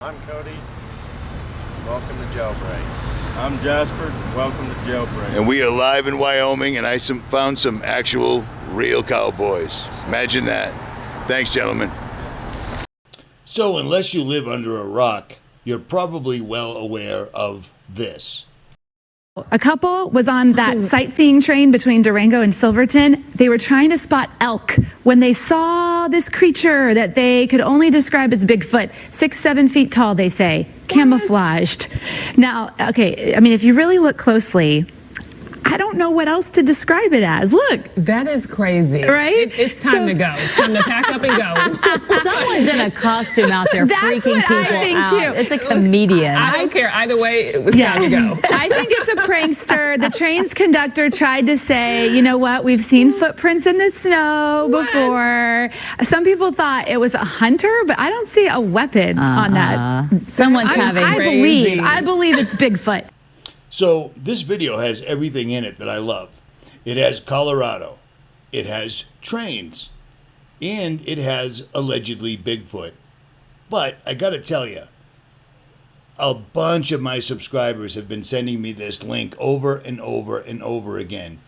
I'm Cody. Welcome to Jailbreak. I'm Jasper. Welcome to Jailbreak. And we are live in Wyoming, and I found some actual real cowboys. Imagine that. Thanks, gentlemen. So, unless you live under a rock, you're probably well aware of this. A couple was on that sightseeing train between Durango and Silverton. They were trying to spot elk when they saw this creature that they could only describe as Bigfoot, 6-7 feet tall, they say, camouflaged. Now, okay, I mean, if you really look closely, I don't know what else to describe it as. Look. That is crazy. Right? It's time to go. It's time to pack up and go. Someone's in a costume out there freaking people I think out. too. It's a comedian. I don't care. Either way, it's time to go. I think it's a prankster. The train's conductor tried to say, you know what, we've seen footprints in the snow before. Some people thought it was a hunter, but I don't see a weapon on that. Someone's having I believe it's Bigfoot. So, this video has everything in it that I love. It has Colorado, it has trains, and it has allegedly Bigfoot. But I gotta tell you, a bunch of my subscribers have been sending me this link over and over and over again.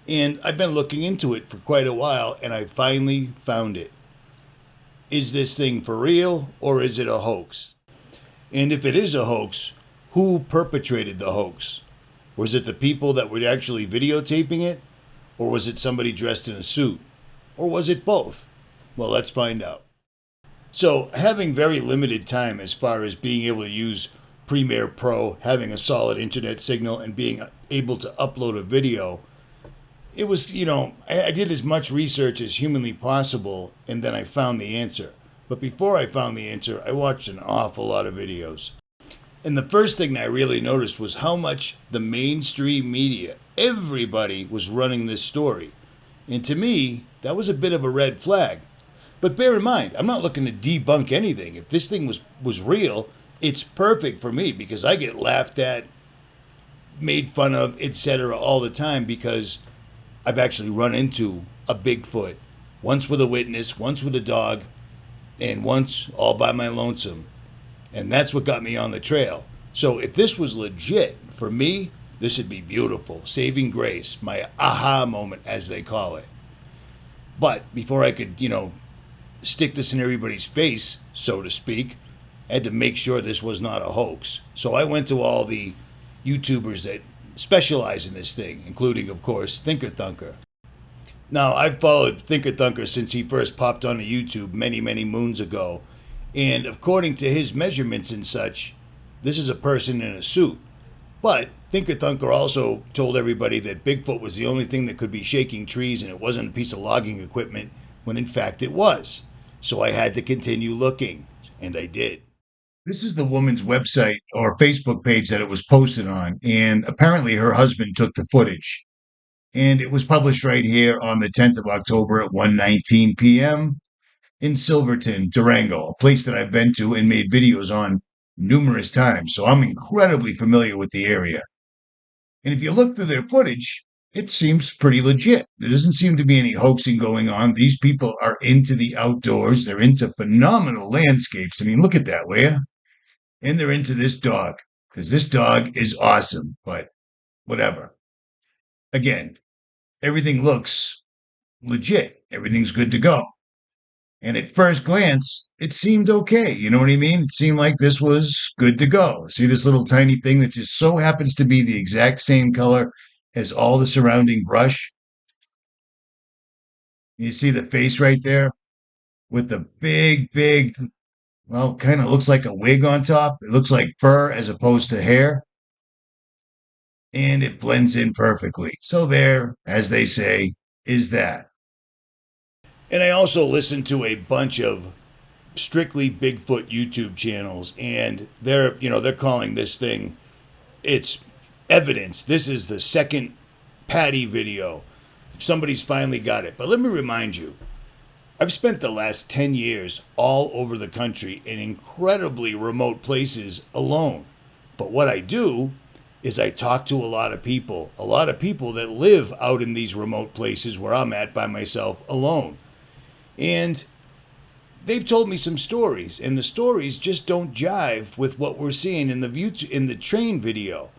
And I've been looking into it for quite a while, and I finally found it. Is this thing for real, or is it a hoax? And if it is a hoax, who perpetrated the hoax? Was it the people that were actually videotaping it? Or was it somebody dressed in a suit? Or was it both? Well, let's find out. So, having very limited time as far as being able to use Premiere Pro, having a solid internet signal, and being able to upload a video, it was, I did as much research as humanly possible, and then I found the answer. But before I found the answer, I watched an awful lot of videos. And the first thing I really noticed was how much the mainstream media, everybody was running this story. And to me, that was a bit of a red flag. But bear in mind, I'm not looking to debunk anything. If this thing was real, it's perfect for me because I get laughed at, made fun of, etc. all the time because I've actually run into a Bigfoot. Once with a witness, once with a dog, and once all by my lonesome. And that's what got me on the trail. So if this was legit, for me, this would be beautiful. Saving grace, my aha moment, as they call it. But before I could, stick this in everybody's face, so to speak, I had to make sure this was not a hoax. So I went to all the YouTubers that specialize in this thing, including, of course, Thinker Thunker. Now, I've followed Thinker Thunker since he first popped onto YouTube many, many moons ago. And according to his measurements and such, this is a person in a suit. But Thinker Thunker also told everybody that Bigfoot was the only thing that could be shaking trees and it wasn't a piece of logging equipment, when in fact it was. So I had to continue looking, and I did. This is the woman's website or Facebook page that it was posted on, and apparently her husband took the footage. And it was published right here on the 10th of October at 1:19 p.m. in Silverton, Durango, a place that I've been to and made videos on numerous times, so I'm incredibly familiar with the area. And if you look through their footage, it seems pretty legit. There doesn't seem to be any hoaxing going on. These people are into the outdoors. They're into phenomenal landscapes. I mean, look at that, will you? And they're into this dog, because this dog is awesome, but whatever. Again, everything looks legit. Everything's good to go. And at first glance, it seemed okay. You know what I mean? It seemed like this was good to go. See this little tiny thing that just so happens to be the exact same color as all the surrounding brush? You see the face right there with the big, well, kind of looks like a wig on top. It looks like fur as opposed to hair. And it blends in perfectly. So there, as they say, is that. And I also listen to a bunch of strictly Bigfoot YouTube channels, and they're calling this thing, it's evidence. This is the second Patty video. Somebody's finally got it. But let me remind you, I've spent the last 10 years all over the country in incredibly remote places alone. But what I do is I talk to a lot of people that live out in these remote places where I'm at by myself alone. And they've told me some stories, and the stories just don't jive with what we're seeing in the train video.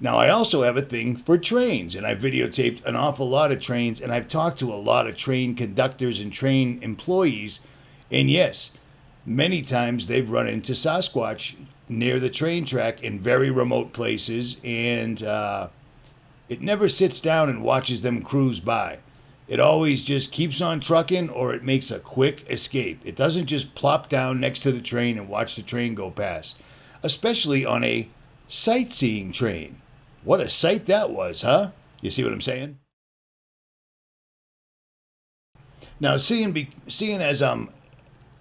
Now, I also have a thing for trains, and I've videotaped an awful lot of trains, and I've talked to a lot of train conductors and train employees, and yes, many times they've run into Sasquatch near the train track in very remote places, and it never sits down and watches them cruise by. It always just keeps on trucking, or it makes a quick escape. It doesn't just plop down next to the train and watch the train go past, especially on a sightseeing train. What a sight that was, huh? You see what I'm saying? Now, seeing as I'm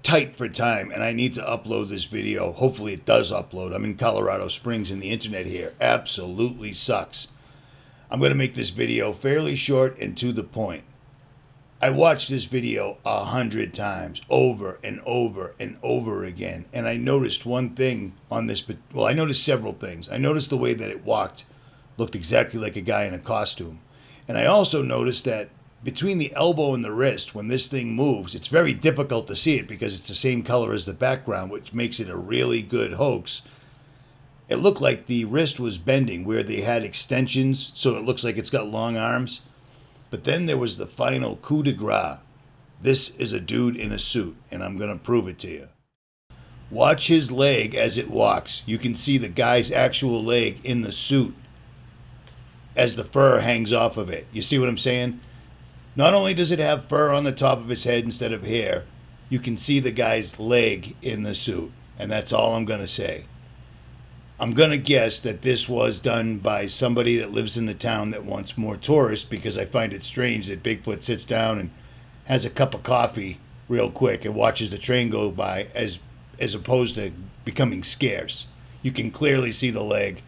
tight for time and I need to upload this video, hopefully it does upload. I'm in Colorado Springs and the internet here absolutely sucks. I'm going to make this video fairly short and to the point. I watched this video 100 times, over and over and over again, and I noticed one thing on this. Well, I noticed several things. I noticed the way that it walked looked exactly like a guy in a costume. And I also noticed that between the elbow and the wrist, when this thing moves, it's very difficult to see it because it's the same color as the background, which makes it a really good hoax. It looked like the wrist was bending where they had extensions, so it looks like it's got long arms. But then there was the final coup de grace. This is a dude in a suit, and I'm going to prove it to you. Watch his leg as it walks. You can see the guy's actual leg in the suit as the fur hangs off of it. You see what I'm saying? Not only does it have fur on the top of his head instead of hair, you can see the guy's leg in the suit. And that's all I'm going to say. I'm going to guess that this was done by somebody that lives in the town that wants more tourists, because I find it strange that Bigfoot sits down and has a cup of coffee real quick and watches the train go by as opposed to becoming scarce. You can clearly see the leg,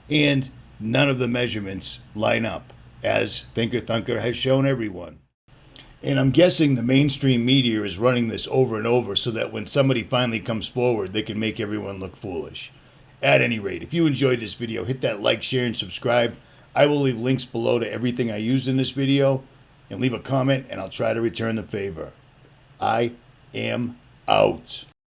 and none of the measurements line up, as Thinker Thunker has shown everyone. And I'm guessing the mainstream media is running this over and over so that when somebody finally comes forward, they can make everyone look foolish. At any rate, if you enjoyed this video, hit that like, share, and subscribe. I will leave links below to everything I used in this video, and leave a comment, and I'll try to return the favor. I am out.